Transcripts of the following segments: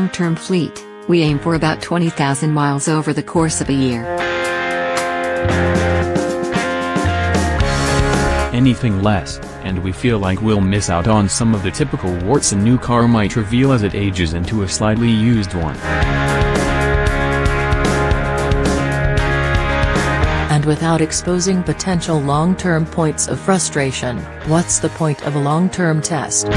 long-term fleet, we aim for about 20,000 miles over the course of a year. Anything less, and we feel like we'll miss out on some of the typical warts a new car might reveal as it ages into a slightly used one. And without exposing potential long-term points of frustration, what's the point of a long-term test?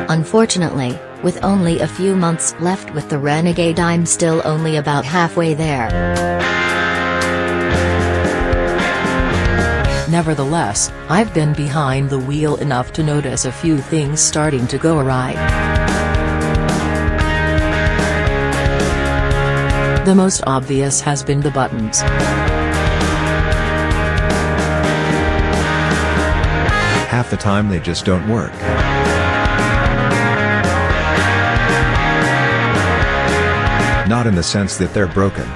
Unfortunately, with only a few months left with the Renegade, I'm still only about halfway there. Nevertheless, I've been behind the wheel enough to notice a few things starting to go awry. The most obvious has been the buttons. Half the time they just don't work. Not in the sense that they're broken.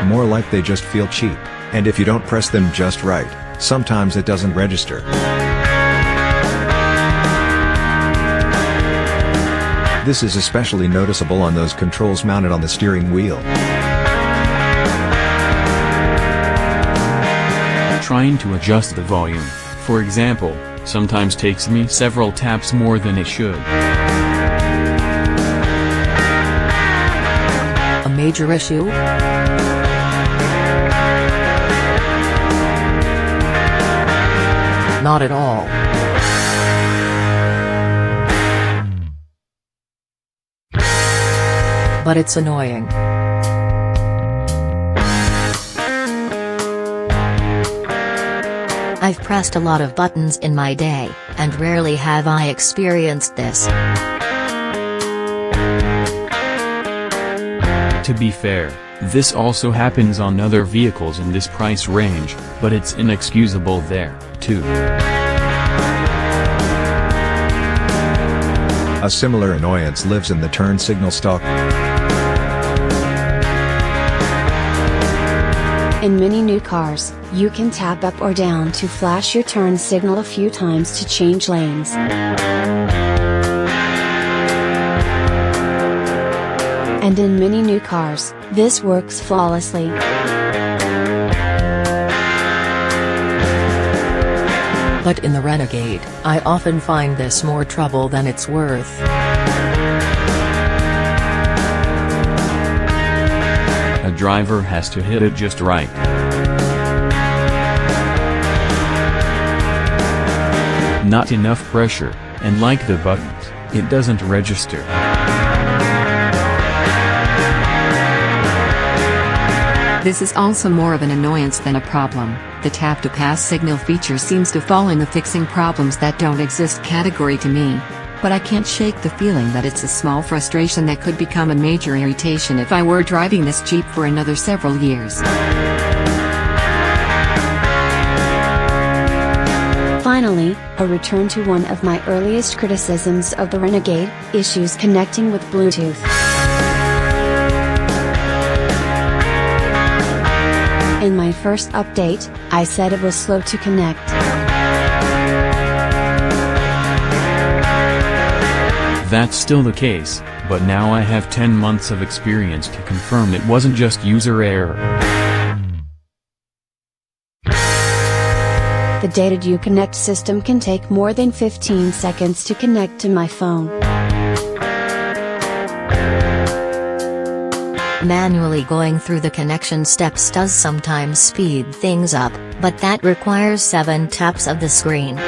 More like they just feel cheap, and if you don't press them just right, sometimes it doesn't register. This is especially noticeable on those controls mounted on the steering wheel. Trying to adjust the volume, for example, sometimes takes me several taps more than it should. A major issue? Not at all. But it's annoying. I've pressed a lot of buttons in my day, and rarely have I experienced this. To be fair, this also happens on other vehicles in this price range, but it's inexcusable there, too. A similar annoyance lives in the turn signal Stalk. In many new cars, you can tap up or down to flash your turn signal a few times to change lanes. And in many new cars, this works flawlessly. But in the Renegade, I often find this more trouble than it's worth. A driver has to hit it just right. Not enough pressure, and like the buttons, it doesn't register. This is also more of an annoyance than a problem. The tap-to-pass signal feature seems to fall in the fixing problems that don't exist category to me. But I can't shake the feeling that it's a small frustration that could become a major irritation if I were driving this Jeep for another several years. Finally, a return to one of my earliest criticisms of the Renegade: issues connecting with Bluetooth. In my first update, I said it was slow to connect. That's still the case, but now I have 10 months of experience to confirm it wasn't just user error. The Dated Uconnect system can take more than 15 seconds to connect to my phone. Manually going through the connection steps does sometimes speed things up, but that requires 7 taps of the screen.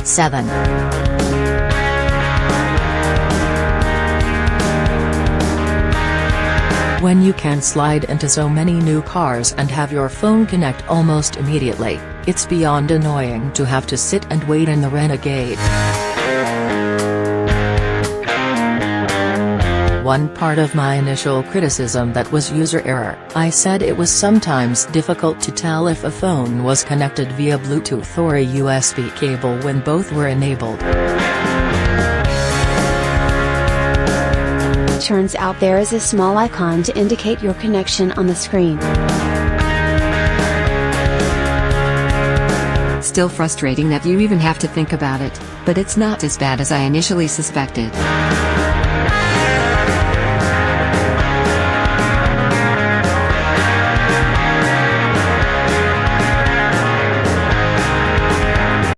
7. When you can slide into so many new cars and have your phone connect almost immediately, it's beyond annoying to have to sit and wait in the Renegade. One part of my initial criticism that was user error. I said it was sometimes difficult to tell if a phone was connected via Bluetooth or a USB cable when both were enabled. turns out there is a small icon to indicate your connection on the screen. Still frustrating that you even have to think about it, but it's not as bad as I initially suspected.